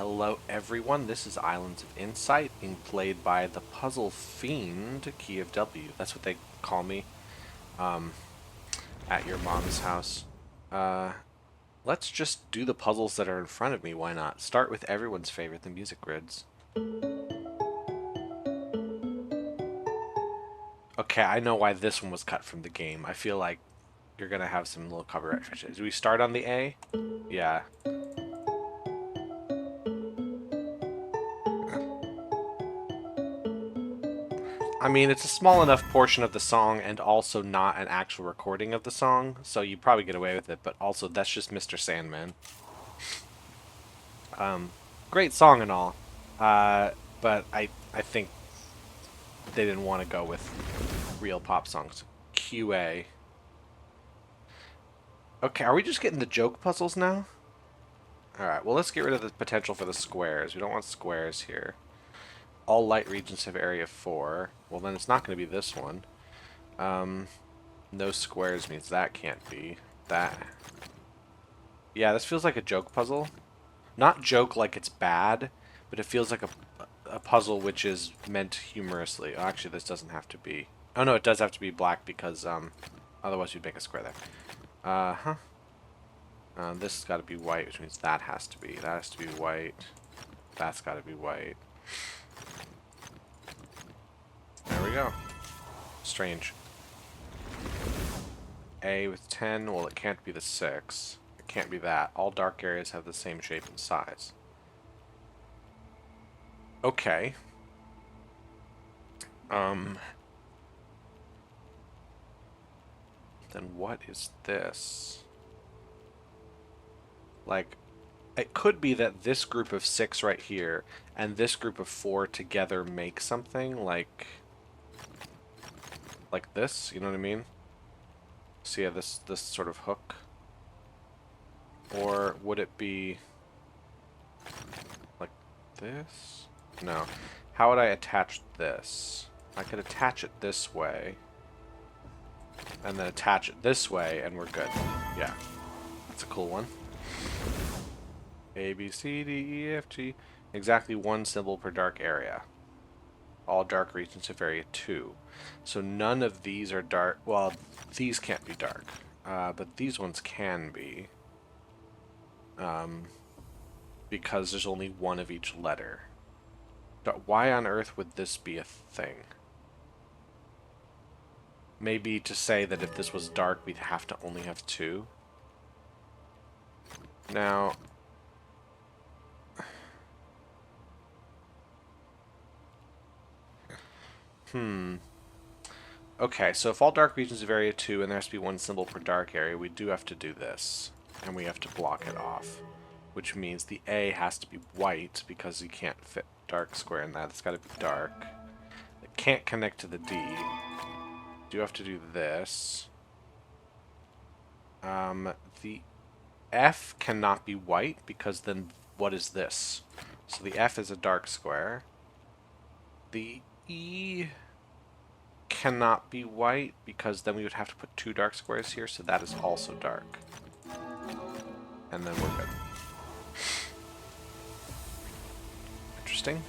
Hello everyone, this is Islands of Insight, being played by the Puzzle Fiend, Key of W. That's what they call me, at your mom's house. Let's just do the puzzles that are in front of me, why not? Start with everyone's favorite, the music grids. Okay, I know why this one was cut from the game. I feel like you're gonna have some little copyright issues. Do we start on the A? Yeah. I mean, it's a small enough portion of the song and also not an actual recording of the song, so you probably get away with it, but also that's just Mr. Sandman. Great song and all, but I think they didn't want to go with real pop songs. QA. Okay, are we just getting the joke puzzles now? Alright, well let's get rid of the potential for the squares. We don't want squares here. All light regions have area 4. Well then it's not going to be this one. No squares means that can't be. That. Yeah, this feels like a joke puzzle. Not joke like it's bad, but it feels like a puzzle which is meant humorously. Oh, actually, this doesn't have to be. Oh no, it does have to be black because otherwise you'd make a square there. Huh. This has got to be white, which means that has to be. That has to be white. That's got to be white. There we go. Strange. A with 10. Well, it can't be the 6. It can't be that. All dark areas have the same shape and size. Okay. Then what is this? Like, it could be that this group of 6 right here and this group of 4 together make something like this, you know what I mean? So yeah, this sort of hook. Or would it be like this? No. How would I attach this? I could attach it this way. And then attach it this way, and we're good. Yeah. That's a cool one. A, B, C, D, E, F, G. Exactly one symbol per dark area. All dark regions have area 2. So none of these are dark. Well, these can't be dark. But these ones can be. Because there's only one of each letter. But why on earth would this be a thing? Maybe to say that if this was dark, we'd have to only have 2. Now... Okay, so if all dark regions have area 2 and there has to be one symbol per dark area, we do have to do this. And we have to block it off. Which means the A has to be white because you can't fit dark square in that. It's got to be dark. It can't connect to the D. Do have to do this. The F cannot be white because then what is this? So the F is a dark square. The E cannot be white because then we would have to put 2 dark squares here, so that is also dark. And then we're good. Interesting.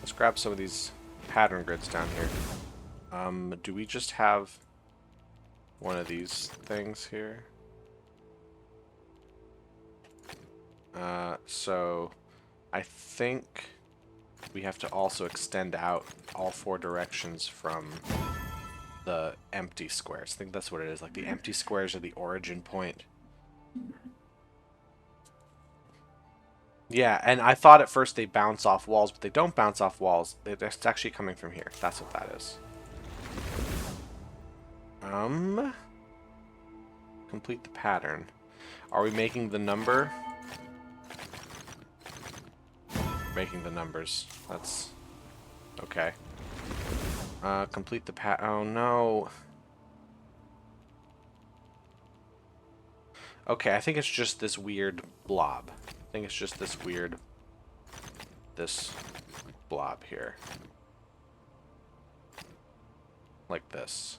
Let's grab some of these pattern grids down here. Do we just have one of these things here? So I think we have to also extend out all 4 directions from the empty squares. I think that's what it is. Like the empty squares are the origin point. Yeah, and I thought at first they bounce off walls, but they don't bounce off walls. It's actually coming from here. That's what that is. Complete the pattern. Are we making the number? Making the numbers. That's okay. Complete the oh no. Okay, I think it's just this weird blob. I think it's just this weird blob here. Like this.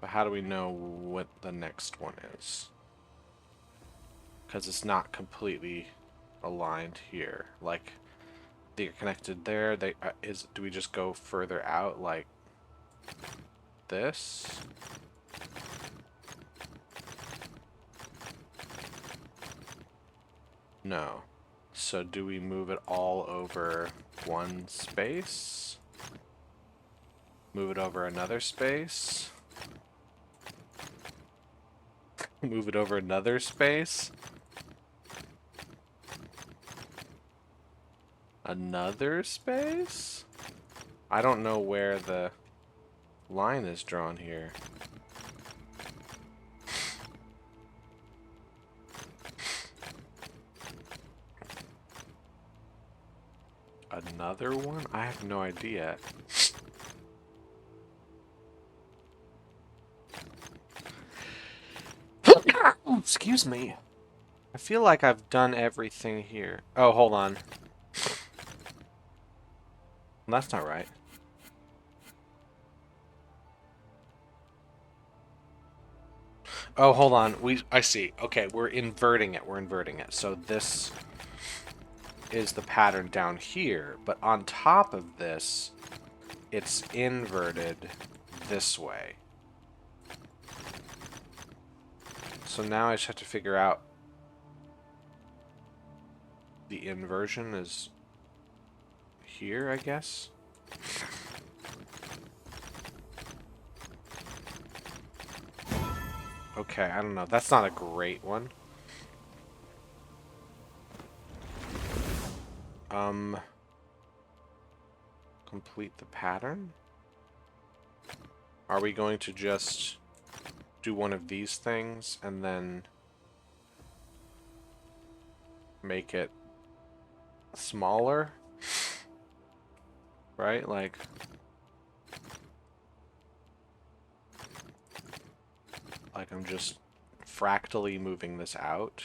But how do we know what the next one is? Because it's not completely aligned here. Like, they're connected there. Do we just go further out like this? No. So do we move it all over one space? Move it over another space? Move it over another space? Another space? I don't know where the line is drawn here. Another one? I have no idea. Excuse me. I feel like I've done everything here. Oh, hold on. That's not right. Oh, hold on. I see. Okay, we're inverting it. We're inverting it. So this is the pattern down here, but on top of this, it's inverted this way. So now I just have to figure out the inversion is here, I guess. Okay, I don't know. That's not a great one. Complete the pattern? Are we going to just do one of these things and then make it smaller? Right? Like... I'm just fractally moving this out.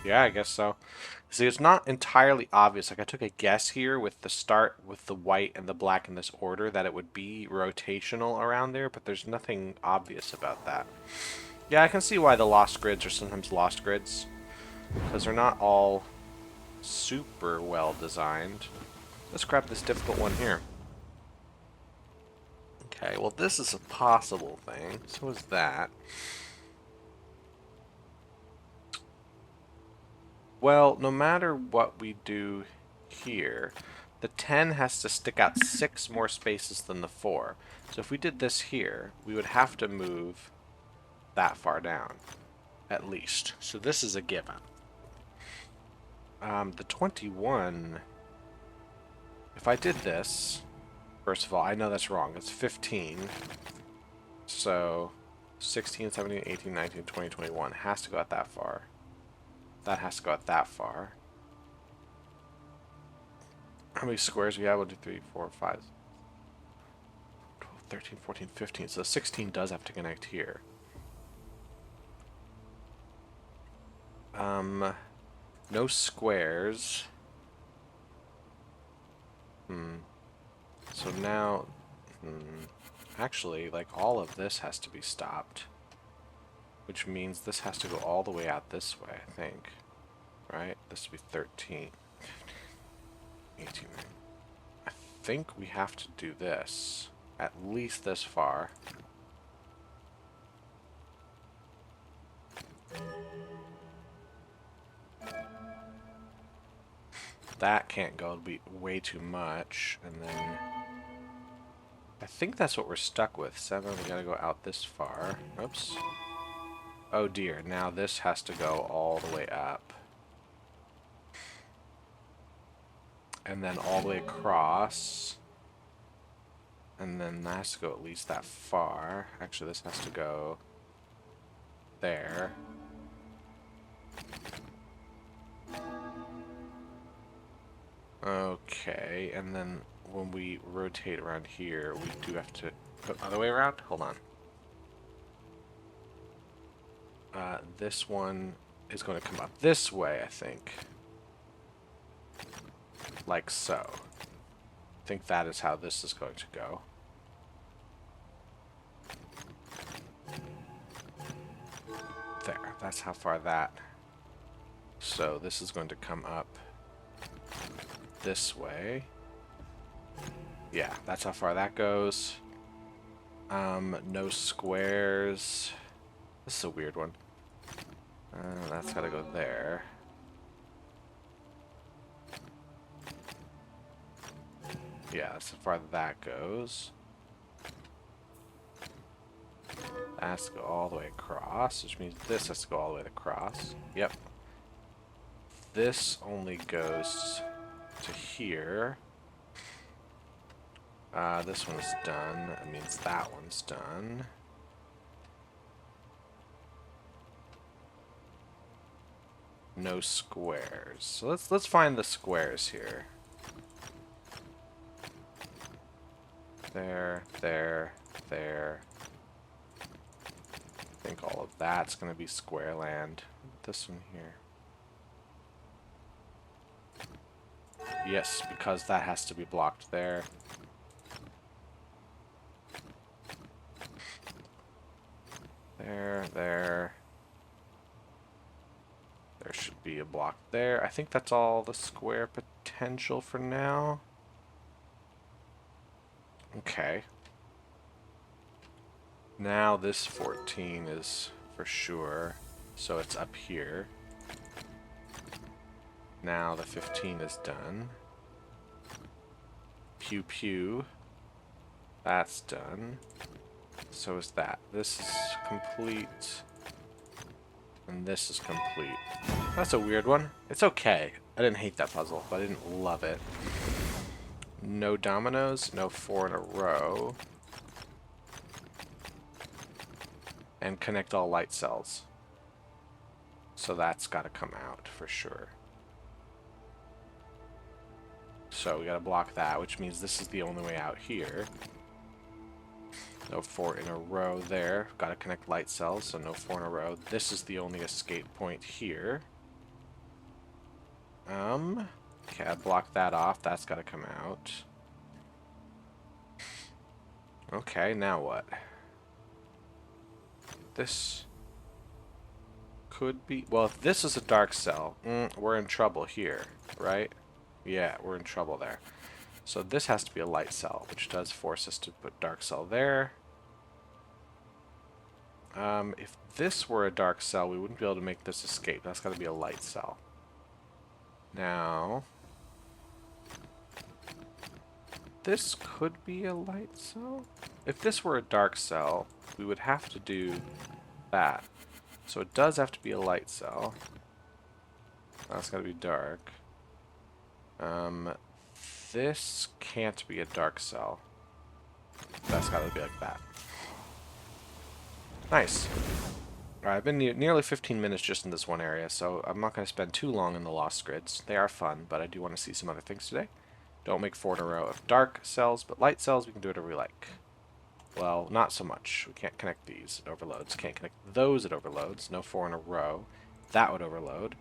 Yeah, I guess so. See, it's not entirely obvious. Like, I took a guess here with the start with the white and the black in this order that it would be rotational around there, but there's nothing obvious about that. Yeah, I can see why the lost grids are sometimes lost grids, because they're not all super well designed. Let's grab this difficult one here. Okay, well, this is a possible thing. So is that. Well, no matter what we do here, the 10 has to stick out 6 more spaces than the 4. So if we did this here, we would have to move that far down, at least. So this is a given. The 21, if I did this, first of all, I know that's wrong. It's 15. So 16, 17, 18, 19, 20, 21 has to go out that far. That has to go out that far. How many squares we have? 1, 2, 3, 4, 5, 12, 13, 14, 15. So 16 does have to connect here. No squares. So now, actually, like, all of this has to be stopped. Which means this has to go all the way out this way, I think. Right? This would be 13. 18. I think we have to do this. At least this far. That can't go. It'll be way too much. And then... I think that's what we're stuck with. 7, we gotta go out this far. Oops. Oh dear, now this has to go all the way up. And then all the way across. And then that has to go at least that far. Actually, this has to go there. Okay, and then when we rotate around here, we do have to... Oh, other way around? Hold on. This one is going to come up this way, I think. Like so. I think that is how this is going to go. There, that's how far that. So this is going to come up this way. Yeah, that's how far that goes. No squares. This is a weird one. That's gotta go there. Yeah, that's how far that goes. That has to go all the way across, which means this has to go all the way across. Yep. This only goes to here. This one's done. That means that one's done. No squares. So let's find the squares here. There, there, there. I think all of that's going to be square land. This one here. Yes, because that has to be blocked there. There, there. There should be a block there. I think that's all the square potential for now. Okay. Now this 14 is for sure. So it's up here. Now the 15 is done. Pew pew. That's done. So is that. This is complete. And this is complete. That's a weird one. It's okay. I didn't hate that puzzle, but I didn't love it. No dominoes, no 4 in a row. And connect all light cells. So that's got to come out for sure. So we got to block that, which means this is the only way out here. No 4 in a row there. Got to connect light cells, so no 4 in a row. This is the only escape point here. Okay, I blocked that off. That's got to come out. Okay, now what? This could be... Well, if this is a dark cell, we're in trouble here, right? Yeah, we're in trouble there. So this has to be a light cell, which does force us to put dark cell there. If this were a dark cell, we wouldn't be able to make this escape. That's got to be a light cell. Now, this could be a light cell. If this were a dark cell, we would have to do that. So it does have to be a light cell. That's got to be dark. This can't be a dark cell. That's got to be like that. Nice. Alright, I've been nearly 15 minutes just in this one area, so I'm not going to spend too long in the Lost Grids. They are fun, but I do want to see some other things today. Don't make 4 in a row of dark cells, but light cells, we can do whatever we like. Well, not so much. We can't connect these. It overloads. Can't connect those. It overloads. No 4 in a row. That would overload.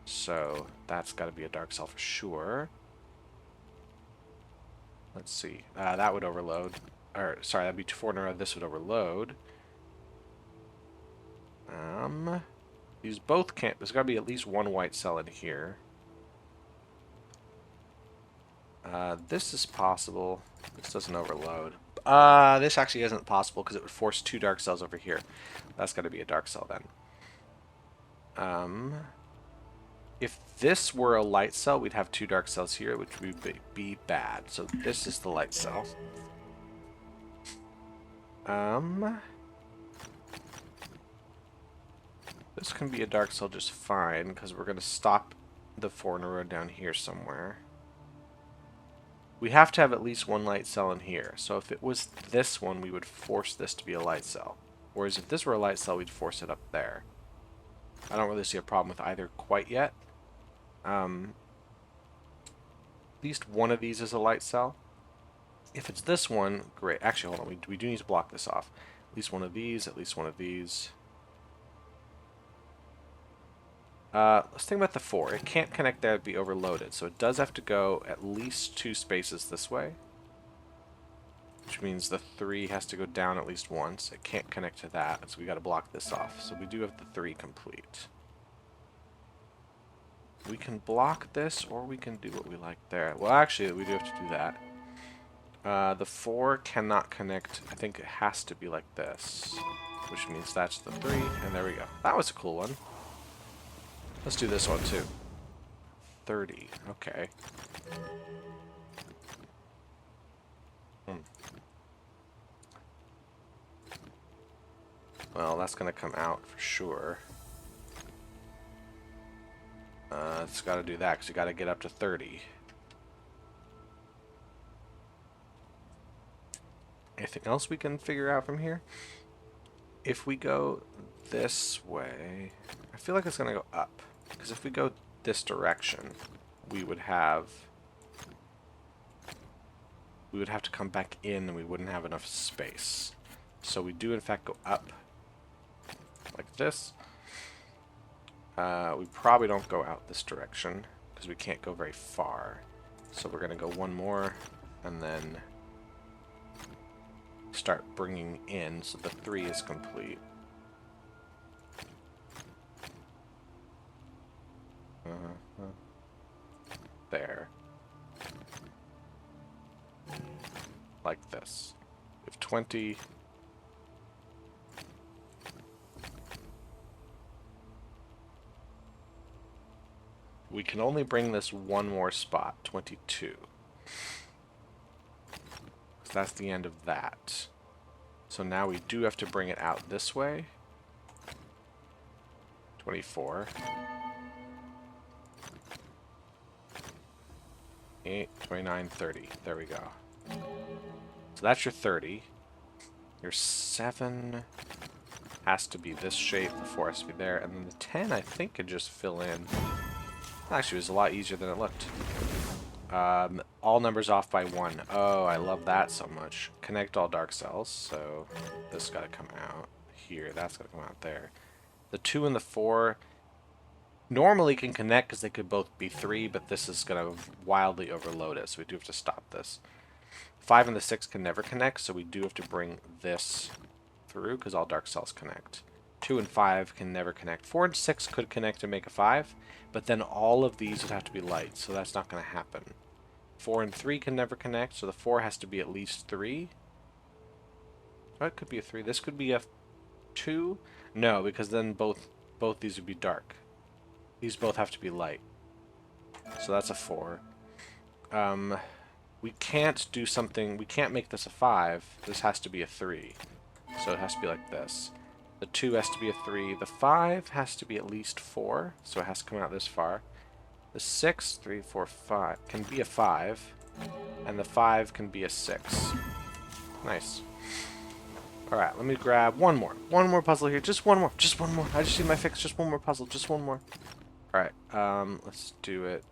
So that's got to be a dark cell for sure. Let's see. That would overload. Or, sorry, that'd be 4 in a row. This would overload. These both can't. There's got to be at least one white cell in here. This is possible. This doesn't overload. This actually isn't possible because it would force 2 dark cells over here. That's got to be a dark cell then. If this were a light cell, we'd have 2 dark cells here, which would be bad. So this is the light cell. This can be a dark cell just fine, because we're going to stop the 4 in a row down here somewhere. We have to have at least one light cell in here. So if it was this one, we would force this to be a light cell. Whereas if this were a light cell, we'd force it up there. I don't really see a problem with either quite yet. At least one of these is a light cell. If it's this one, great. Actually, hold on. We do need to block this off. At least one of these, at least one of these. Let's think about the 4. It can't connect there, it'd be overloaded. So it does have to go at least 2 spaces this way. Which means the 3 has to go down at least once. It can't connect to that, so we gotta block this off. So we do have the 3 complete. We can block this, or we can do what we like there. Well, actually, we do have to do that. The 4 cannot connect. I think it has to be like this. Which means that's the 3, and there we go. That was a cool one. Let's do this one, too. 30. Okay. Well, that's going to come out for sure. It's got to do that, because you got to get up to 30. Anything else we can figure out from here? If we go this way, I feel like it's going to go up. Because if we go this direction, we would have to come back in and we wouldn't have enough space. So we do in fact go up like this. We probably don't go out this direction because we can't go very far. So we're going to go one more and then start bringing in so the 3 is complete. There. Like this. We have 20. We can only bring this one more spot, 22. So that's the end of that. So now we do have to bring it out this way. 24. 8, 29, 30. There we go. So that's your 30. Your 7 has to be this shape, the 4 has to be there, and then the 10 I think could just fill in. Actually, it was a lot easier than it looked. All numbers off by 1. Oh, I love that so much. Connect all dark cells, so this got to come out here, that's got to come out there. The 2 and the 4 normally can connect because they could both be 3, but this is going to wildly overload it, so we do have to stop this. 5 and the 6 can never connect, so we do have to bring this through because all dark cells connect. 2 and 5 can never connect. 4 and 6 could connect and make a 5, but then all of these would have to be light, so that's not going to happen. 4 and 3 can never connect, so the 4 has to be at least 3. Oh, it could be a 3. This could be a 2. No, because then both these would be dark. These both have to be light. So that's a 4. We can't do something... We can't make this a 5. This has to be a 3. So it has to be like this. The 2 has to be a 3. The 5 has to be at least 4. So it has to come out this far. The 6, 3, 4, 5 can be a 5. And the 5 can be a 6. Nice. Alright, let me grab one more. One more puzzle here. Just one more. Just one more. I just need my fix. Just one more puzzle. Just one more. Alright, let's do it.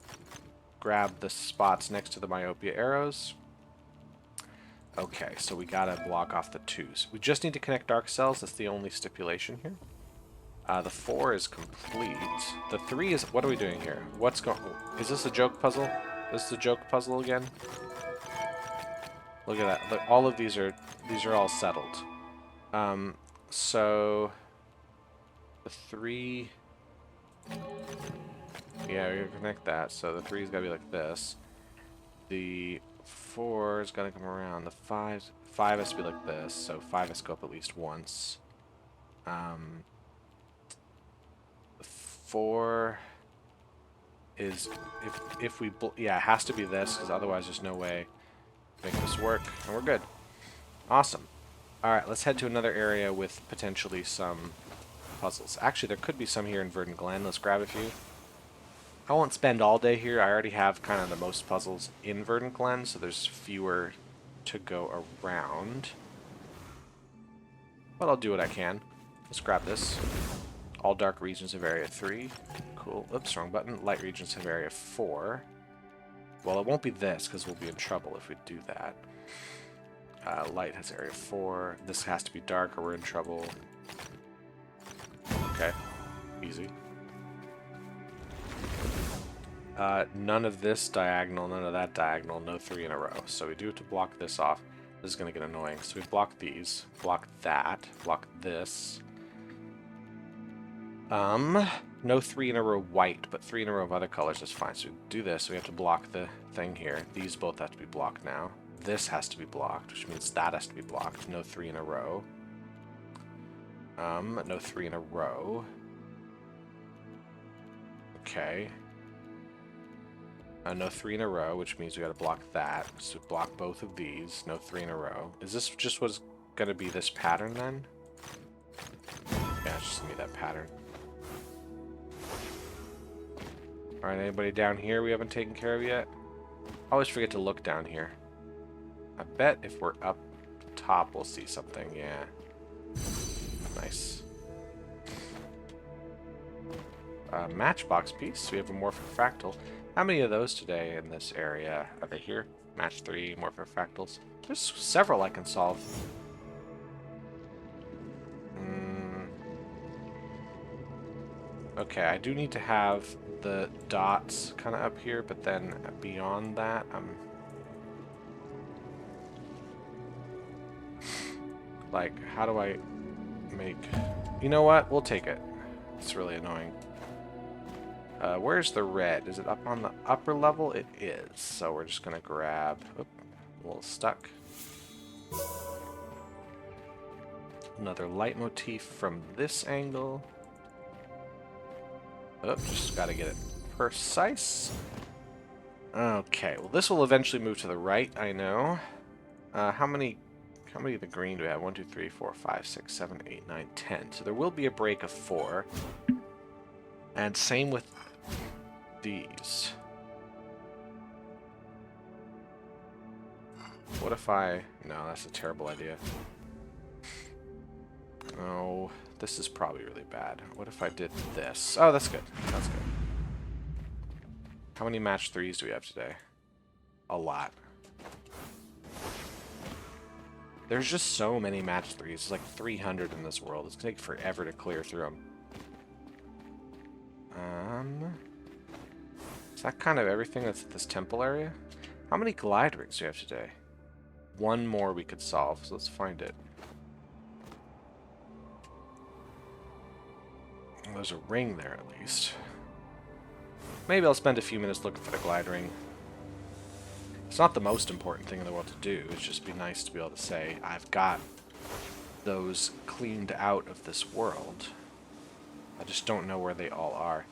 Grab the spots next to the myopia arrows. Okay, so we gotta block off the 2s. We just need to connect dark cells. That's the only stipulation here. The 4 is complete. The 3 is... What are we doing here? What's going... Is this a joke puzzle? This is a joke puzzle again? Look at that. Look, all of these are all settled. So... The 3... Yeah, we're gonna connect that. So the 3's gotta be like this. The 4 is gonna come around. The 5 has to be like this. So 5 has to go up at least once. The 4 is if we yeah, it has to be this because otherwise there's no way to make this work, and we're good. Awesome. All right, let's head to another area with potentially some puzzles. Actually, there could be some here in Verdant Glen. Let's grab a few. I won't spend all day here. I already have kind of the most puzzles in Verdant Glen, so there's fewer to go around. But I'll do what I can. Let's grab this. All dark regions have area 3. Cool. Oops, wrong button. Light regions have area 4. Well, it won't be this, because we'll be in trouble if we do that. Light has area 4. This has to be dark or we're in trouble. Okay. Easy. None of this diagonal, none of that diagonal, no 3 in a row. So we do have to block this off. This is going to get annoying. So we block these, block that, block this. No 3 in a row white, but 3 in a row of other colors is fine. So we do this, we have to block the thing here. These both have to be blocked now. This has to be blocked, which means that has to be blocked. No 3 in a row. No 3 in a row. Okay. No 3 in a row, which means we gotta block that. So block both of these. No 3 in a row. Is this just what's gonna be this pattern then? Yeah, it's just gonna be that pattern. Alright, anybody down here we haven't taken care of yet? I always forget to look down here. I bet if we're up top we'll see something, yeah. Nice. Matchbox piece, we have a morphofractal. How many of those today in this area? Are they here? Match 3, morphofractals. There's several I can solve. Okay, I do need to have the dots kind of up here, but then beyond that, like, how do I make... You know what? We'll take it. It's really annoying. Where's the red? Is it up on the upper level? It is. So we're just going to grab... Oop, a little stuck. Another leitmotif from this angle. Oh, just got to get it precise. Okay, well this will eventually move to the right, I know. How many of the green do we have? 1, 2, 3, 4, 5, 6, 7, 8, 9, 10. So there will be a break of 4. And same with these. What if I... No, that's a terrible idea. Oh, this is probably really bad. What if I did this? Oh, that's good. That's good. How many match 3s do we have today? A lot. There's just so many match 3s. It's like 300 in this world. It's going to take forever to clear through them. Is that kind of everything that's at this temple area? How many glide rings do we have today? One more we could solve, so let's find it. Well, there's a ring there at least. Maybe I'll spend a few minutes looking for the glide ring. It's not the most important thing in the world to do. It's just be nice to be able to say, I've got those cleaned out of this world. I just don't know where they all are.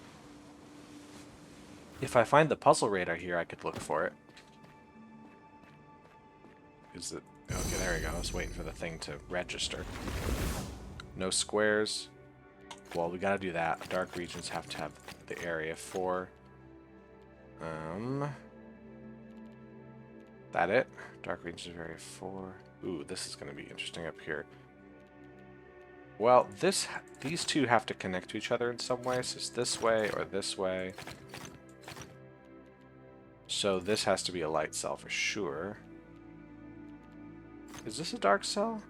If I find the puzzle radar here, I could look for it. Is it... Okay, there we go. I was waiting for the thing to register. No squares. Well, we gotta do that. Dark regions have to have the area for... That it? Dark regions area 4. Ooh, this is gonna be interesting up here. Well, these two have to connect to each other in some way. So it's this way or this way. So this has to be a light cell for sure. Is this a dark cell?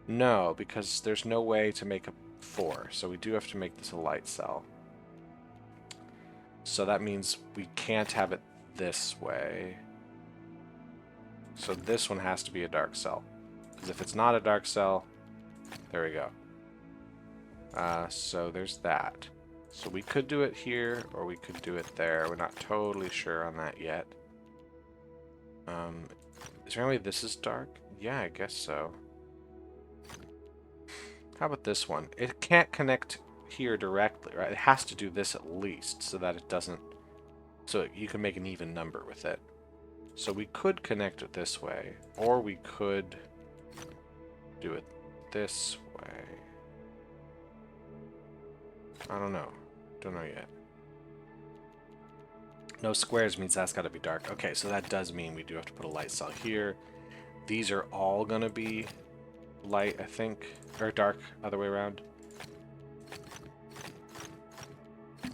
No, because there's no way to make a 4. So we do have to make this a light cell. So that means we can't have it this way. So this one has to be a dark cell. Because if it's not a dark cell, there we go. So there's that. So we could do it here, or we could do it there. We're not totally sure on that yet. Is there any way this is dark? Yeah, I guess so. How about this one? It can't connect here directly, right? It has to do this at least, so that it doesn't... So you can make an even number with it. So we could connect it this way, or we could do it this way. I don't know. Don't know yet. No squares means that's got to be dark. Okay, so that does mean we do have to put a light cell here. These are all going to be light, I think. Or dark, other way around.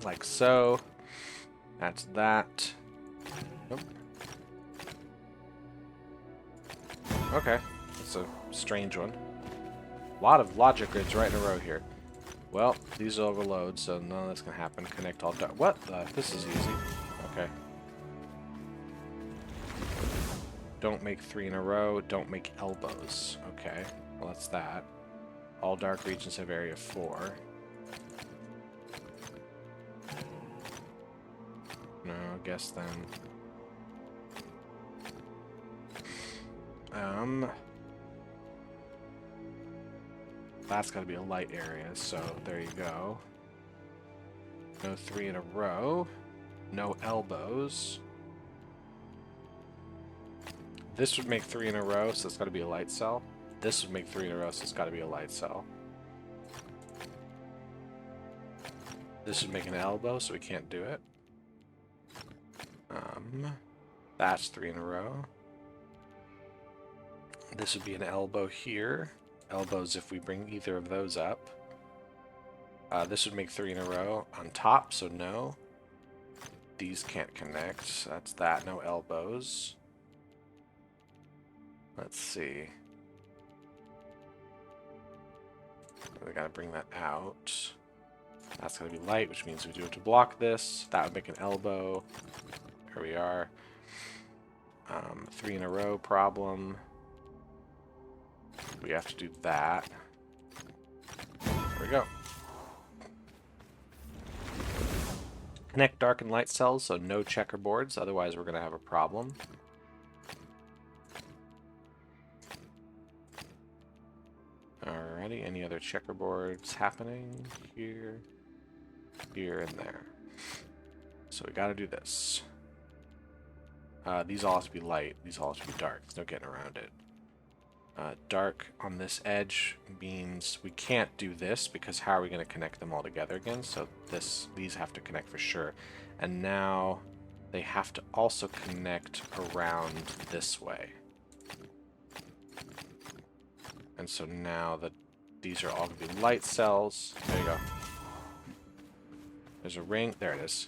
Like so. That's that. Nope. Okay, that's a strange one. A lot of logic grids right in a row here. Well, these overload, so none of that's gonna happen. Connect all dark. What the? This is easy. Okay. Don't make 3 in a row. Don't make elbows. Okay. Well, that's that. All dark regions have area 4. No, I guess then. That's got to be a light area, so there you go. No 3 in a row. No elbows. This would make 3 in a row, so it's got to be a light cell. This would make 3 in a row, so it's got to be a light cell. This would make an elbow, so we can't do it. That's 3 in a row. This would be an elbow here. Elbows if we bring either of those up. This would make 3 in a row on top, so no. These can't connect. That's that. No elbows. Let's see. We gotta bring that out. That's gonna be light, which means we do have to block this. That would make an elbow. Here we are. 3 in a row problem. We have to do that. There we go. Connect dark and light cells, so no checkerboards, otherwise we're going to have a problem. Alrighty, any other checkerboards happening? Here, here, and there. So we got to do this. These all have to be light, these all have to be dark, there's no getting around it. Dark on this edge means we can't do this because how are we going to connect them all together again? So these have to connect for sure. And now they have to also connect around this way. And so now these are all going to be light cells. There you go. There's a ring. There it is.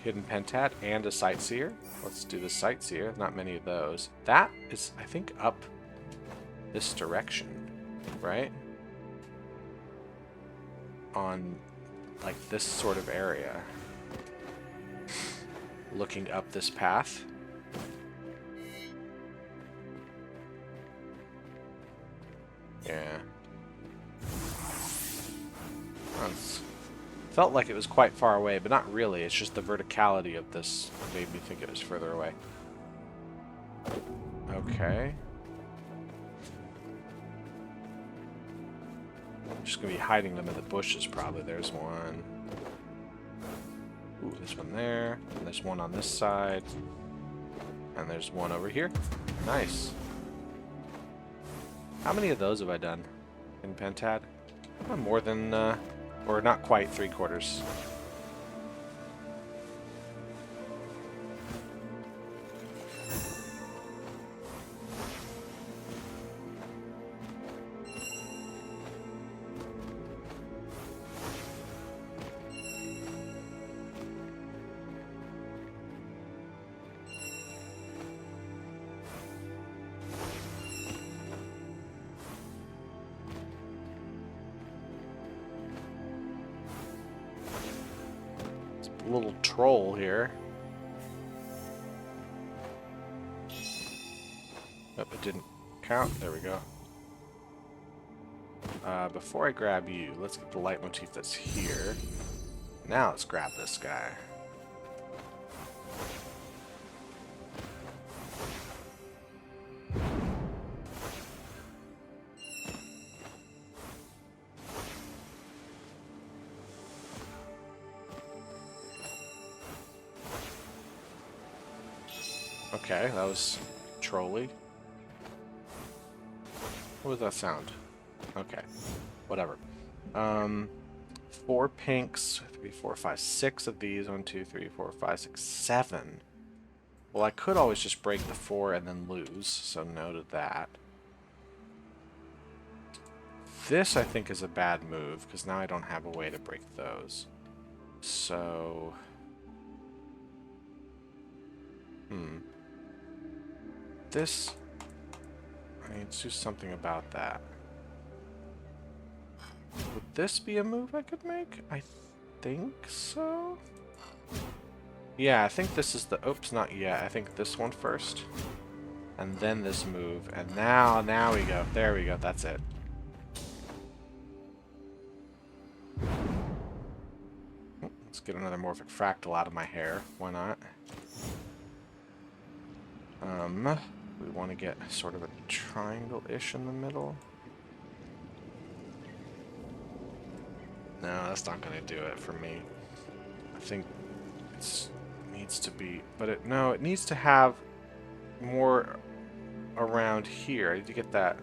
Hidden Pentat and a Sightseer. Let's do the Sightseer. Not many of those. That is, I think, up this direction, right? On, like, this sort of area. Looking up this path. Yeah. That's... Felt like it was quite far away, but not really. It's just the verticality of this made me think it was further away. Okay. Just gonna be hiding them in the bushes, probably. There's one. Ooh, there's one there. And there's one on this side. And there's one over here. Nice. How many of those have I done in Pentad? More than... or not quite 3/4. Little troll here. Oh, it didn't count. There we go. Before I grab you, let's get the leitmotif that's here. Now let's grab this guy. Okay, that was trolly. What was that sound? Okay, whatever. 4 pinks, 3, 4, 5, 6 of these. 1, 2, 3, 4, 5, 6, 7. Well, I could always just break the 4 and then lose, so no to that. This, I think, is a bad move, because now I don't have a way to break those. So... This... I need to do something about that. Would this be a move I could make? I think so. Yeah, I think this is the... Oops, not yet. I think this one first. And then this move. And now we go. There we go. That's it. Let's get another morphic fractal out of my hair. Why not? We want to get sort of a triangle-ish in the middle. No, that's not going to do it for me. I think it needs to be... But it needs to have more around here. I need to get that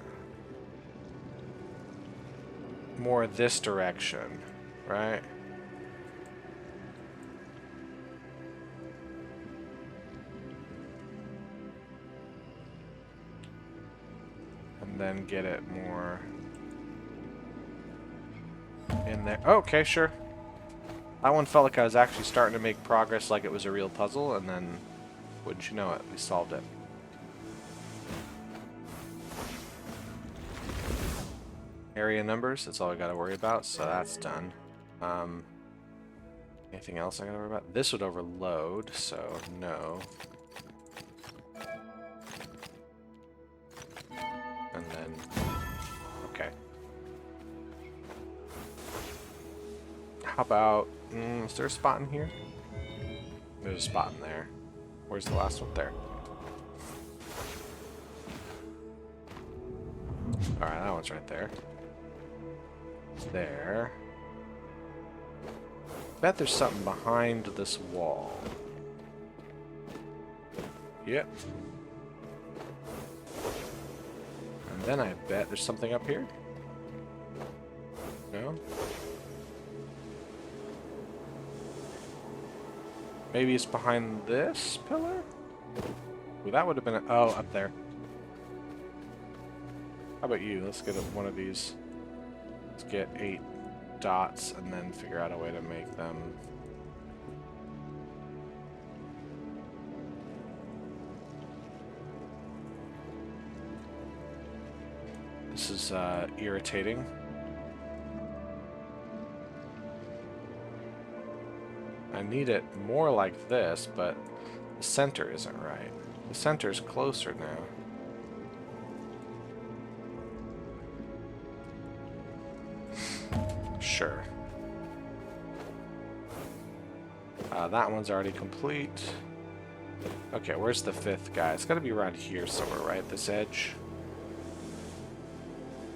more this direction, right? And then get it more in there. Oh, okay, sure. That one felt like I was actually starting to make progress like it was a real puzzle, and then, wouldn't you know it, we solved it. Area numbers, that's all I gotta worry about, so that's done. Anything else I gotta worry about? This would overload, so no. And then, okay. How about, is there a spot in here? There's a spot in there. Where's the last one? There. Alright, that one's right there. There. Bet there's something behind this wall. Yep. And then I bet there's something up here. No? Maybe it's behind this pillar? Ooh, that would have been oh, up there. How about you? Let's get one of these. Let's get 8 dots and then figure out a way to make them. This is irritating. I need it more like this, but the center isn't right. The center's closer now. Sure. That one's already complete. Okay, where's the 5th guy? It's got to be around here somewhere, right? This edge?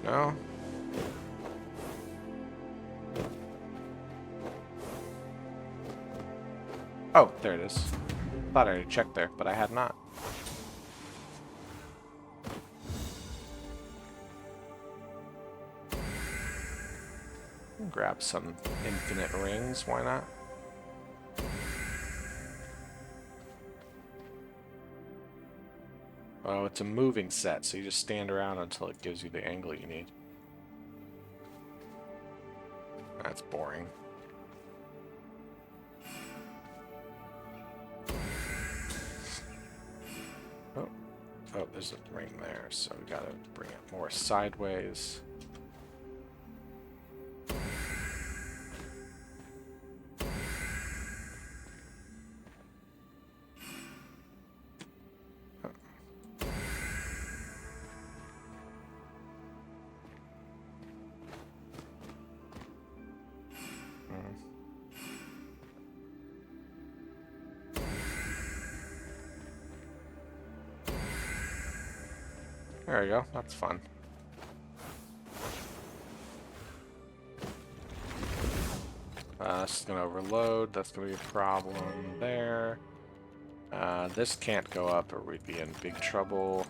No? Oh, there it is. Thought I already checked there, but I had not. Grab some infinite rings, why not? Oh, it's a moving set, so you just stand around until it gives you the angle you need. That's boring. Oh, there's a ring there, so we gotta bring it more sideways. There we go, that's fun. This is going to overload, that's going to be a problem there. This can't go up or we'd be in big trouble.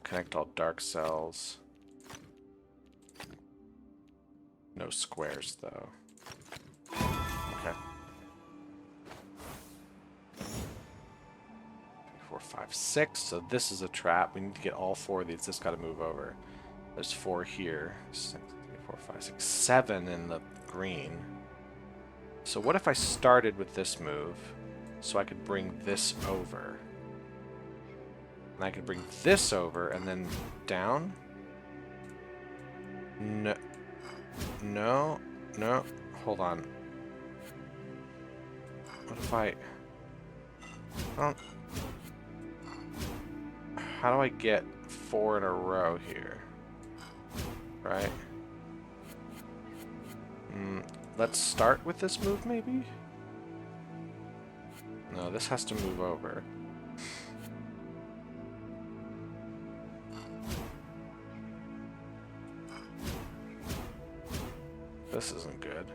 Connect all dark cells. No squares though. Okay. 4, 5, 6. So this is a trap. We need to get all 4 of these. This got to move over. There's 4 here. 6, 3, 4, 5, 6, 7 in the green. So what if I started with this move so I could bring this over? And I could bring this over and then down? No. No, no, hold on. What if I don't... How do I get 4 in a row here? Right? Let's start with this move, maybe? No, this has to move over. This isn't good.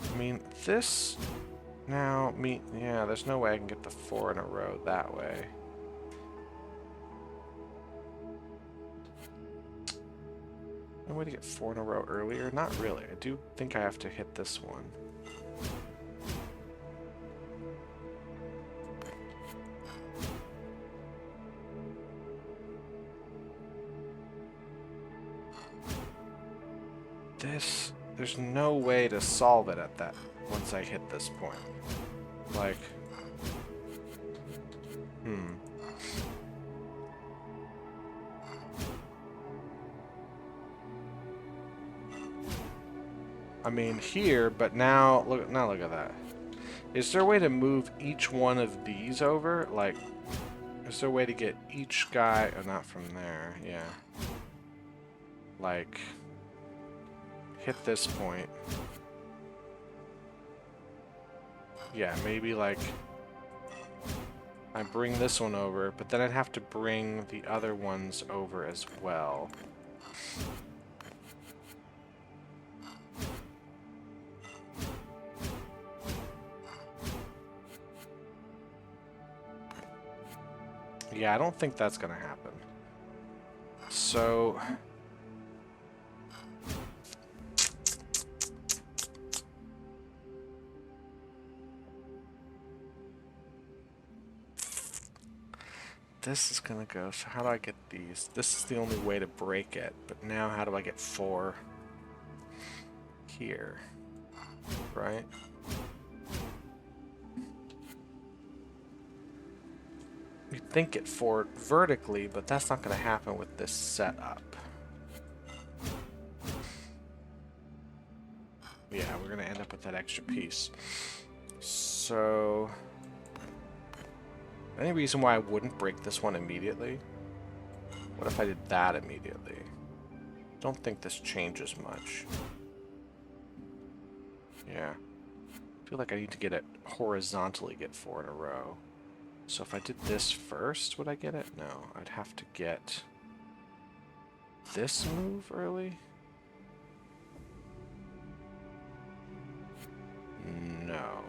I mean, this... Now, yeah, there's no way I can get the 4 in a row that way. No way to get 4 in a row earlier? Not really. I do think I have to hit this one. This... There's no way to solve it at that... once I hit this point. Like... I mean, here, but now look at that. Is there a way to move each one of these over? Like, is there a way to get each guy... Oh, not from there, yeah. Like, hit this point. Yeah, maybe like... I bring this one over, but then I'd have to bring the other ones over as well. Yeah, I don't think that's gonna happen. So... This is gonna go, so how do I get these? This is the only way to break it, but now how do I get 4 here? Right? You'd think it 4 vertically, but that's not gonna happen with this setup. Yeah, we're gonna end up with that extra piece. So... Any reason why I wouldn't break this one immediately? What if I did that immediately? Don't think this changes much. Yeah. I feel like I need to get it horizontally, get 4 in a row. So if I did this first, would I get it? No, I'd have to get this move early? No.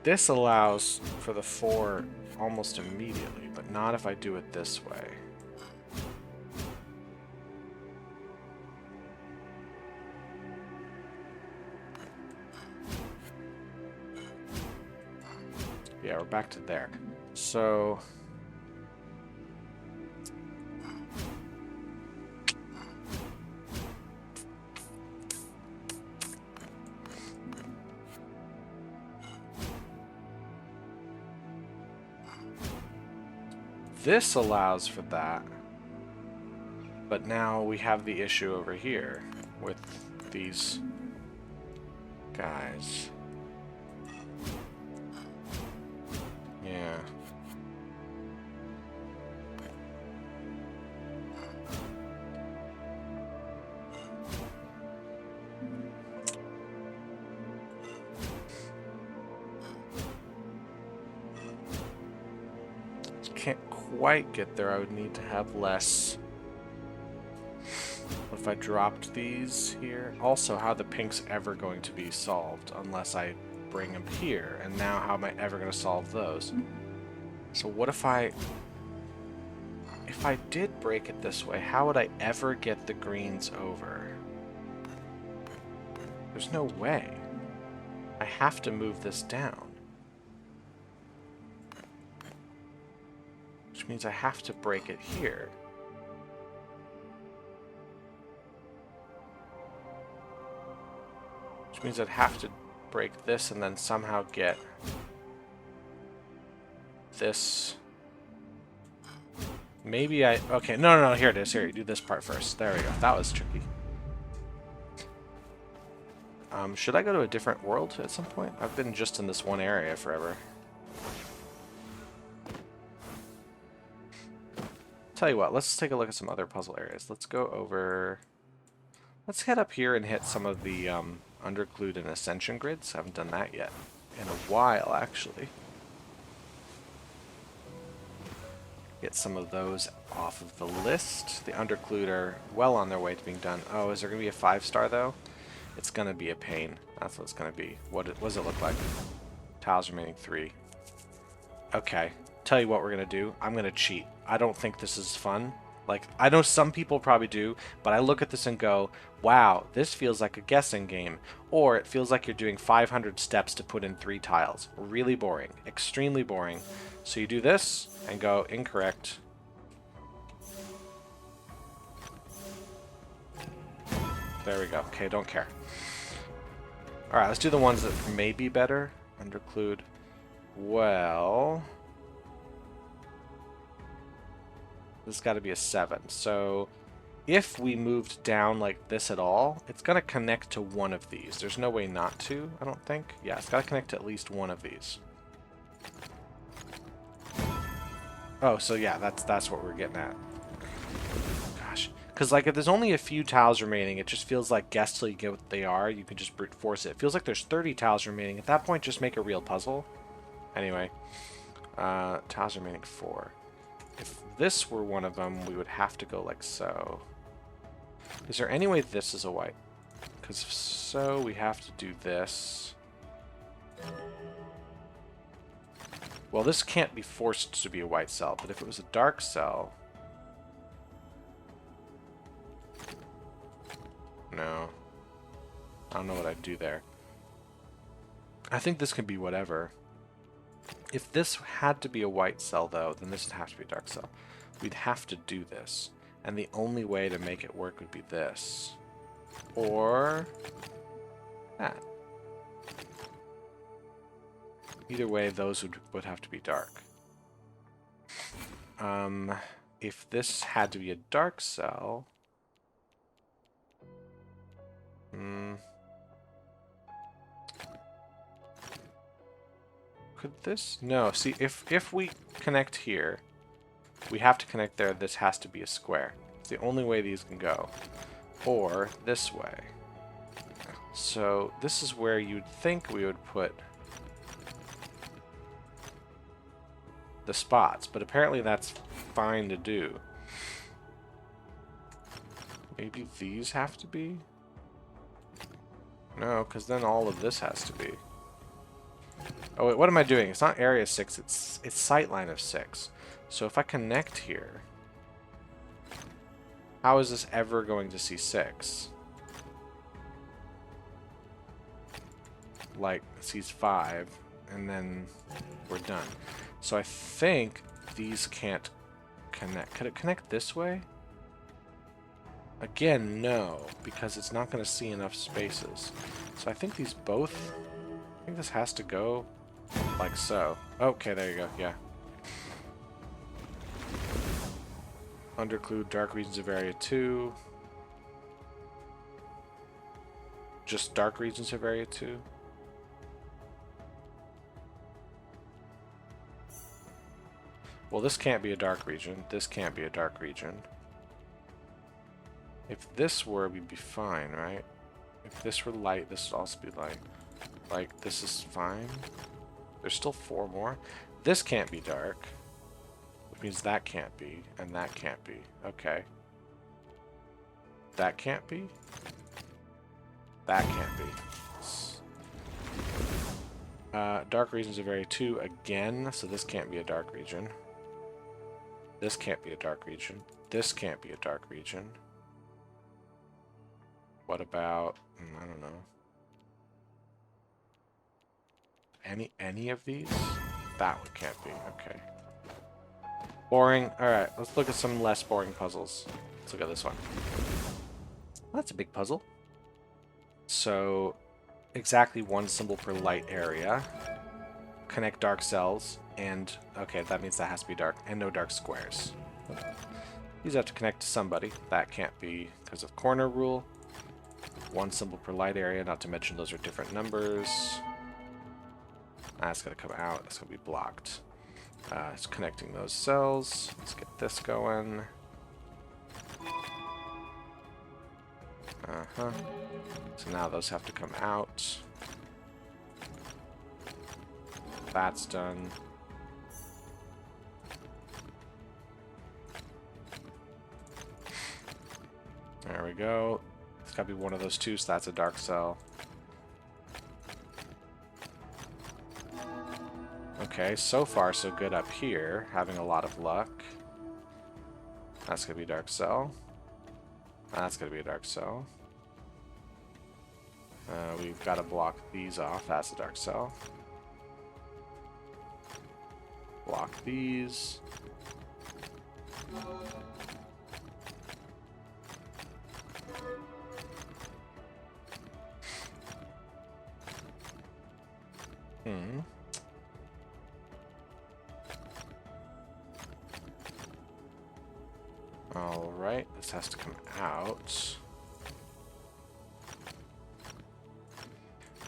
This allows for the 4 almost immediately, but not if I do it this way. Yeah, we're back to there. So... This allows for that, but now we have the issue over here with these guys. Yeah. Can't quite get there. I would need to have less. What if I dropped these here? Also, how are the pinks ever going to be solved unless I bring them here? And now how am I ever going to solve those? So what if I did break it this way, how would I ever get the greens over? There's no way. I have to move this down. Which means I have to break it here. Which means I'd have to break this and then somehow get this Maybe I... Okay, no, here it is. Here, you do this part first. There we go. That was tricky. Should I go to a different world at some point? I've been just in this one area forever. Tell you what, let's take a look at some other puzzle areas. Let's go over... Let's head up here and hit some of the Underclued and Ascension Grids. I haven't done that yet. In a while, actually. Get some of those off of the list. The Underclued are well on their way to being done. Oh, is there going to be a 5-star, though? It's going to be a pain. That's what it's going to be. What does it look like? Tiles remaining 3. Okay. Tell you what we're going to do. I'm going to cheat. I don't think this is fun. Like, I know some people probably do, but I look at this and go, wow, this feels like a guessing game. Or it feels like you're doing 500 steps to put in 3 tiles. Really boring. Extremely boring. So you do this and go incorrect. There we go. Okay, don't care. Alright, let's do the ones that may be better. Underclued. Well... This has got to be a 7. So if we moved down like this at all, it's going to connect to one of these. There's no way not to, I don't think. Yeah, it's got to connect to at least one of these. Oh, so yeah, that's what we're getting at. Gosh. Because like if there's only a few tiles remaining, it just feels like guess till you get what they are. You can just brute force it. It feels like there's 30 tiles remaining. At that point, just make a real puzzle. Anyway. Tiles remaining 4. If this were one of them, we would have to go like so. Is there any way this is a white? Because if so, we have to do this. Well, this can't be forced to be a white cell, but if it was a dark cell... No. I don't know what I'd do there. I think this can be whatever. If this had to be a white cell, though, then this would have to be a dark cell. We'd have to do this. And the only way to make it work would be this. Or... that. Either way, those would have to be dark. If this had to be a dark cell... Could this? No, see, if we connect here, we have to connect there. This has to be a square. It's the only way these can go. Or this way. So this is where you'd think we would put the spots, but apparently that's fine to do. Maybe these have to be? No, because then all of this has to be. Oh wait, what am I doing? It's not area 6, it's sightline of 6. So if I connect here, how is this ever going to see 6? Like, it sees 5, and then we're done. So I think these can't connect. Could it connect this way? Again, no, because it's not going to see enough spaces. So I think these both... I think this has to go like so. Okay, there you go, yeah. Underclued dark regions of area 2. Just dark regions of area 2. Well, this can't be a dark region. This can't be a dark region. If this were, we'd be fine, right? If this were light, this would also be light. Like, this is fine. There's still 4 more. This can't be dark. Which means that can't be, and that can't be. Okay. That can't be. That can't be. Dark regions of area 2 again, so this can't be a dark region. This can't be a dark region. This can't be a dark region. What about... I don't know. Any of these? That one can't be. Okay. Boring. Alright, let's look at some less boring puzzles. Let's look at this one. Well, that's a big puzzle. So, exactly 1 symbol per light area. Connect dark cells, and... okay, that means that has to be dark. And no dark squares. These have to connect to somebody. That can't be because of corner rule. One symbol per light area, not to mention those are different numbers. That's going to come out. It's going to be blocked. It's connecting those cells. Let's get this going. So now those have to come out. That's done. There we go. It's got to be one of those two, so that's a dark cell. Okay, so far so good up here. Having a lot of luck. That's going to be a dark cell. That's going to be a dark cell. We've got to block these off. That's a dark cell. Block these. Alright, this has to come out.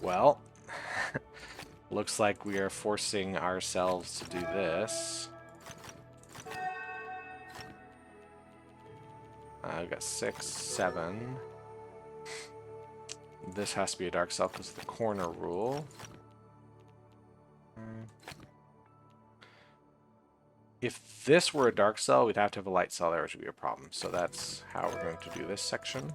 Well, looks like we are forcing ourselves to do this. We've got 6, 7. This has to be a dark cell because of the corner rule. If this were a dark cell, we'd have to have a light cell there, which would be a problem. So that's how we're going to do this section.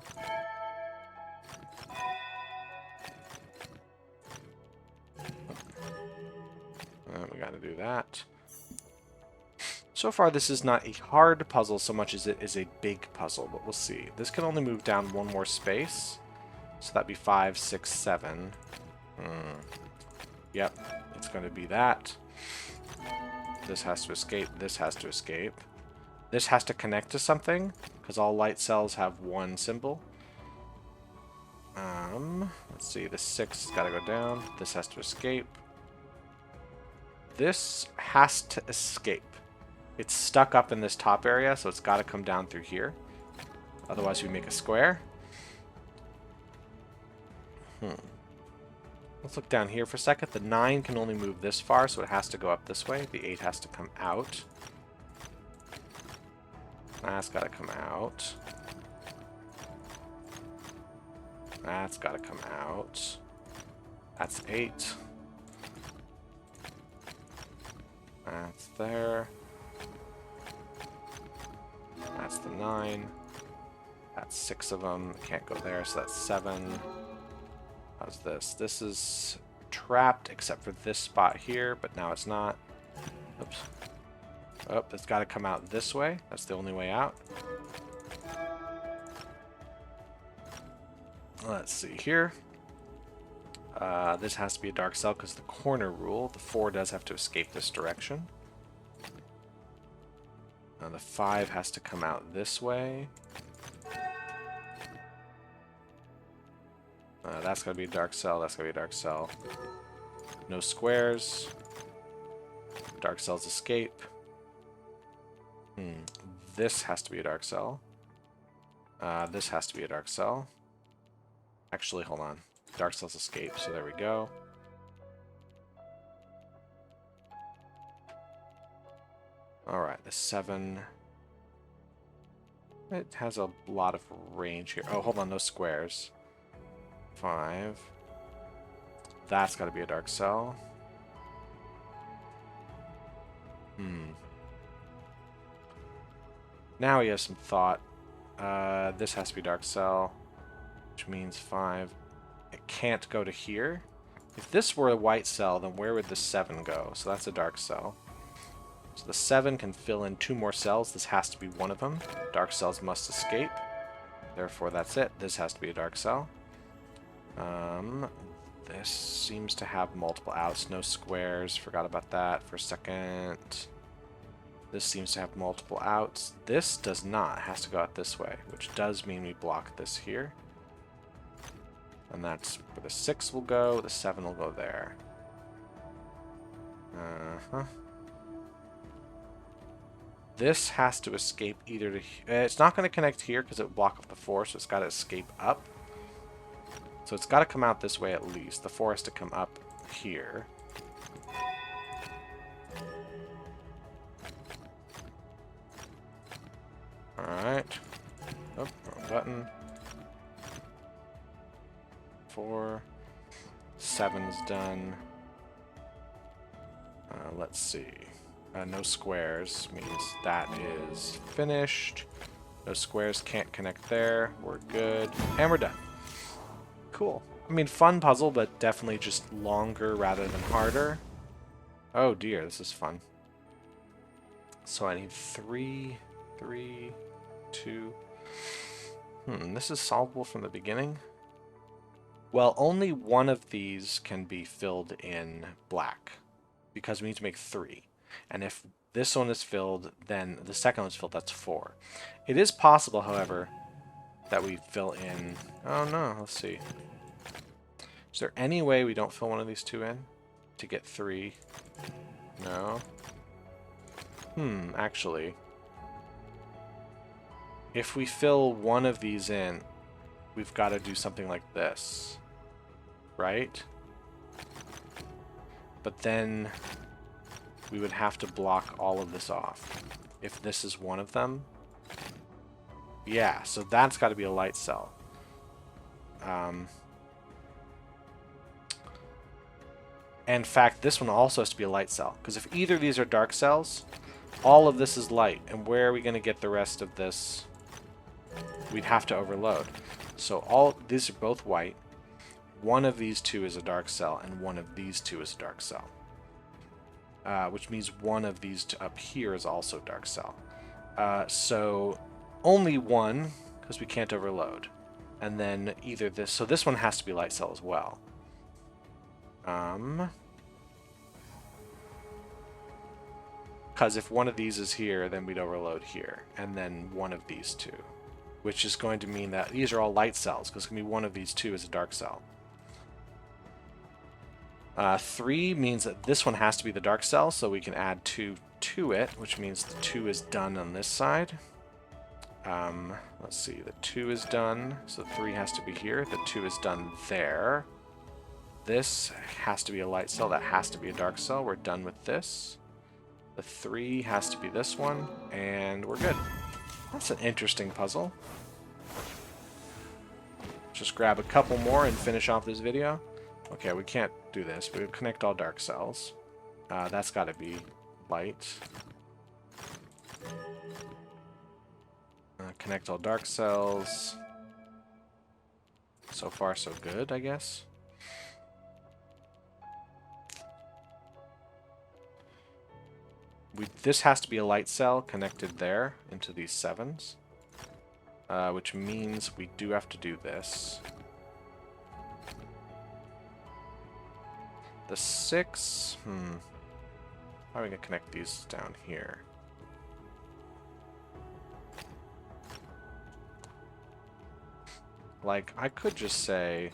We got to do that. So far, this is not a hard puzzle so much as it is a big puzzle, but we'll see. This can only move down one more space. So that'd be 5, 6, 7. Yep, it's going to be that. This has to escape. This has to escape. This has to connect to something, because all light cells have one symbol. Let's see. The 6 has got to go down. This has to escape. This has to escape. It's stuck up in this top area, so it's got to come down through here. Otherwise, we make a square. Let's look down here for a second. The 9 can only move this far, so it has to go up this way. The 8 has to come out. That's got to come out. That's got to come out. That's 8. That's there. That's the 9. That's 6 of them. Can't go there, so that's 7. How's this? This is trapped except for this spot here, but now it's not. Oops. Oh, it's got to come out this way. That's the only way out. Let's see here. This has to be a dark cell because the corner rule. The 4 does have to escape this direction. The 5 has to come out this way. That's going to be a dark cell. That's going to be a dark cell. No squares. Dark cells escape. This has to be a dark cell. This has to be a dark cell. Actually, hold on. Dark cells escape, so there we go. Alright, the 7. It has a lot of range here. Oh, hold on, no squares. 5. That's got to be a dark cell. Now he has some thought. This has to be dark cell, which means 5. It can't go to here. If this were a white cell, then where would the 7 go? So that's a dark cell. So the 7 can fill in 2 more cells. This has to be one of them. Dark cells must escape. Therefore, that's it. This has to be a dark cell. This seems to have multiple outs. No squares. Forgot about that for a second. This seems to have multiple outs. This does not. It has to go out this way, which does mean we block this here. And that's where the 6 will go. The 7 will go there. this has to escape either to... it's not going to connect here because it would block off the 4, so it's got to escape up. So it's got to come out this way at least. The 4 has to come up here. Alright. Oh, wrong button. 4. 7's done. Let's see. No squares means that is finished. No squares can't connect there. We're good. And we're done. Cool. I mean, fun puzzle, but definitely just longer rather than harder. Oh dear, this is fun. So I need 3, 3, 2. This is solvable from the beginning. Well, only one of these can be filled in black, because we need to make 3. And if this one is filled, then the second one's filled, that's 4. It is possible, however, that we fill in... Oh no, let's see. Is there any way we don't fill one of these 2 in to get 3? No. Actually. If we fill one of these in, we've got to do something like this. Right? But then we would have to block all of this off. If this is one of them. Yeah, so that's got to be a light cell. In fact, this one also has to be a light cell. Because if either of these are dark cells, all of this is light. And where are we going to get the rest of this? We'd have to overload. So these are both white. One of these 2 is a dark cell, and one of these 2 is a dark cell. Which means one of these up here is also dark cell. So only one, because we can't overload. And then either this... So this one has to be light cell as well. Because if one of these is here, then we'd overload here. And then one of these 2. Which is going to mean that these are all light cells, because it's going to be one of these 2 is a dark cell. 3 means that this one has to be the dark cell, so we can add 2 to it, which means the 2 is done on this side. Let's see, the 2 is done, so 3 has to be here. The 2 is done there. This has to be a light cell, that has to be a dark cell. We're done with this. The 3 has to be this one, and we're good. That's an interesting puzzle. Just grab a couple more and finish off this video. Okay, we can't do this, but we'll connect all dark cells. That's got to be light. Connect all dark cells. So far, so good, I guess. This has to be a light cell connected there into these 7s. Which means we do have to do this. The 6... How are we going to connect these down here? Like, I could just say...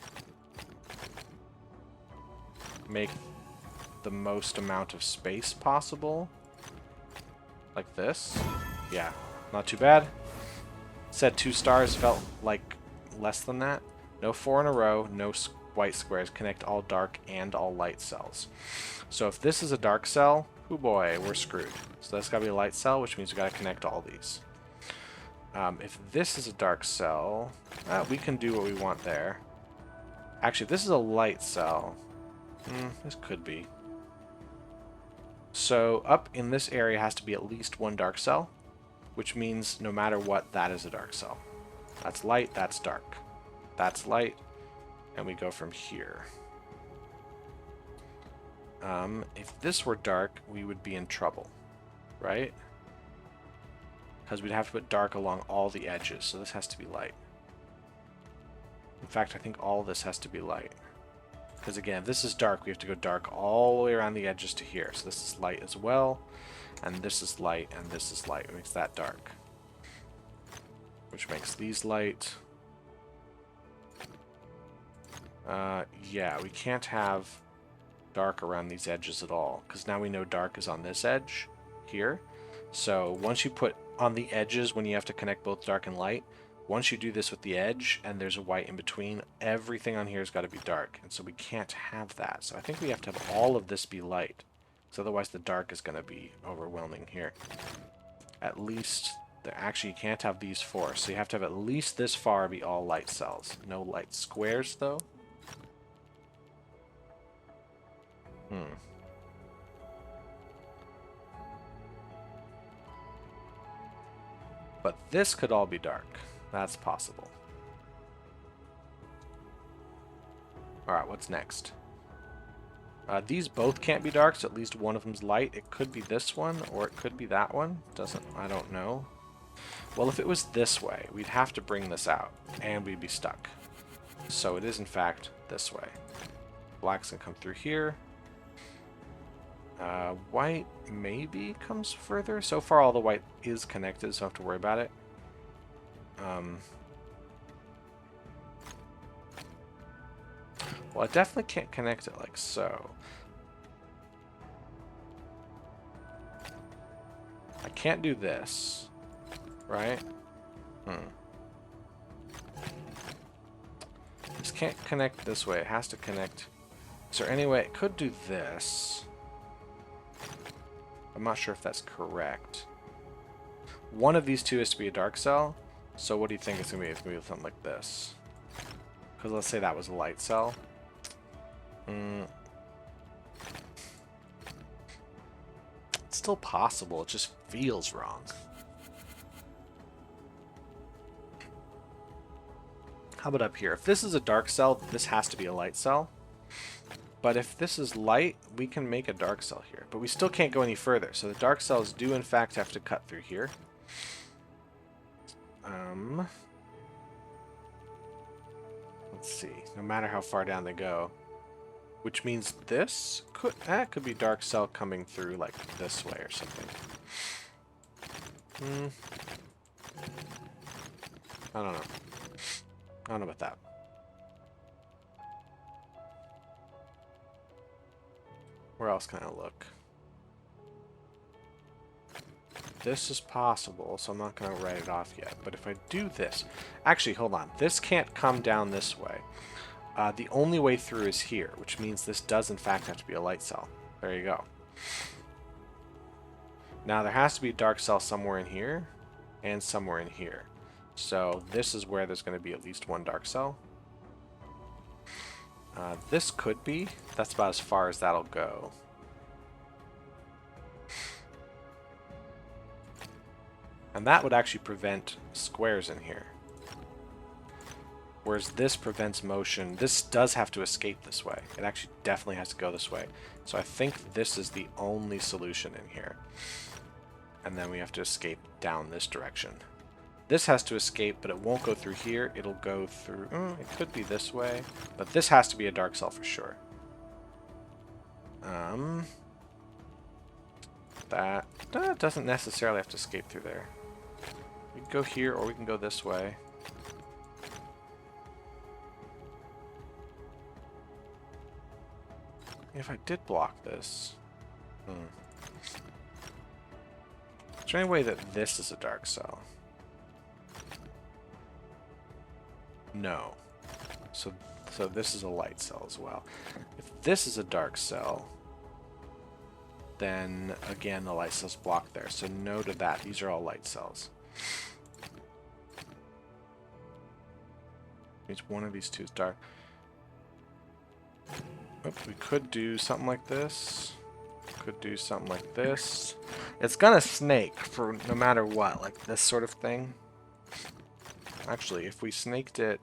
make the most amount of space possible. Like this. Yeah, not too bad. Said 2 stars, felt like less than that. No 4 in a row, no white squares. Connect all dark and all light cells. So if this is a dark cell, oh boy, we're screwed. So that's got to be a light cell, which means we got to connect all these. If this is a dark cell, we can do what we want there. Actually, if this is a light cell, this could be. So up in this area has to be at least 1 dark cell, which means no matter what, that is a dark cell. That's light, that's dark. That's light, and we go from here. If this were dark, we would be in trouble, right? Because we'd have to put dark along all the edges, so this has to be light. In fact, I think all this has to be light. Because again, if this is dark, we have to go dark all the way around the edges to here. So this is light as well, and this is light, and this is light. It makes that dark. Which makes these light. Yeah, we can't have dark around these edges at all, because now we know dark is on this edge here. So once you put on the edges, when you have to connect both dark and light, once you do this with the edge and there's a white in between, everything on here has got to be dark. And so we can't have that. So I think we have to have all of this be light. Because otherwise the dark is going to be overwhelming here. At least, actually you can't have these four. So you have to have at least this far be all light cells. No light squares though. But this could all be dark. That's possible. Alright, what's next? These both can't be dark, so at least one of them's light. It could be this one, or it could be that one. I don't know. Well, if it was this way, we'd have to bring this out, and we'd be stuck. So it is, in fact, this way. Black's gonna come through here. White maybe comes further. So far, all the white is connected, so I don't have to worry about it. Well, I definitely can't connect it like so. I can't do this, right? This can't connect this way. It has to connect. Is there any way it could do this? I'm not sure if that's correct. One of these two is to be a dark cell. So what do you think it's going to be? It's going to be something like this. Because let's say that was a light cell. It's still possible. It just feels wrong. How about up here? If this is a dark cell, this has to be a light cell. But if this is light, we can make a dark cell here. But we still can't go any further. So the dark cells do, in fact, have to cut through here. Let's see. No matter how far down they go. Which means this could be dark cell coming through like this way or something. I don't know. I don't know about that. Where else can I look? This is possible, so I'm not going to write it off yet. But if I do this... Actually, hold on. This can't come down this way. The only way through is here, which means this does in fact have to be a light cell. There you go. Now there has to be a dark cell somewhere in here, and somewhere in here. So this is where there's going to be at least one dark cell. This could be. That's about as far as that'll go. And that would actually prevent squares in here. Whereas this prevents motion. This does have to escape this way. It actually definitely has to go this way. So I think this is the only solution in here. And then we have to escape down this direction. This has to escape, but it won't go through here. It'll go through... it could be this way. But this has to be a dark cell for sure. That doesn't necessarily have to escape through there. We can go here, or we can go this way. If I did block this... Is there any way that this is a dark cell? No. So this is a light cell as well. If this is a dark cell, then again the light cell's blocked there. So no to that. These are all light cells. Means one of these two is dark. Oops, we could do something like this. Could do something like this. It's gonna snake for no matter what, like this sort of thing. Actually, if we snaked it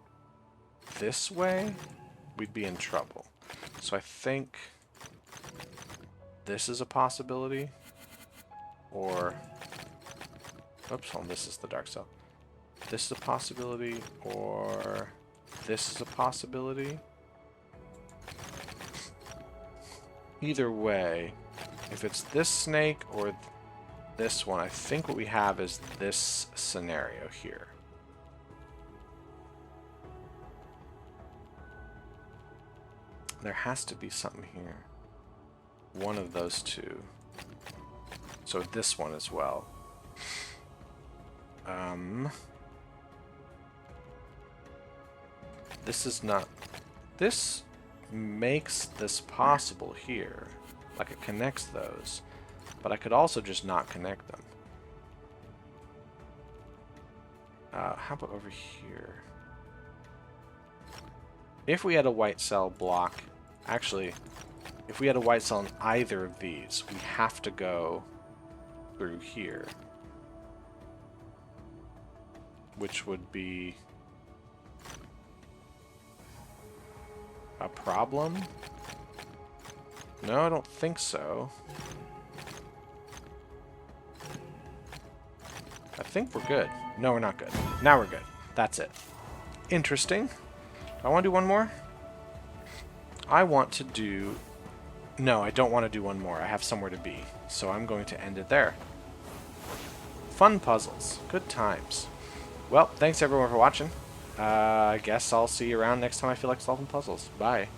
this way, we'd be in trouble. So I think this is a possibility. Or, oops, hold on, this is the dark cell. This is a possibility, or this is a possibility. Either way, if it's this snake or this one, I think what we have is this scenario here. There has to be something here. One of those two. So this one as well. This is not... This makes this possible here. Like it connects those. But I could also just not connect them. How about over here? If we had a white cell block... Actually, if we had a white cell in either of these, we have to go through here. Which would be a problem? No, I don't think so. I think we're good. No, we're not good. Now we're good. That's it. Interesting. I want to do one more? I want to do... No, I don't want to do one more. I have somewhere to be. So I'm going to end it there. Fun puzzles. Good times. Well, thanks everyone for watching. I guess I'll see you around next time I feel like solving puzzles. Bye.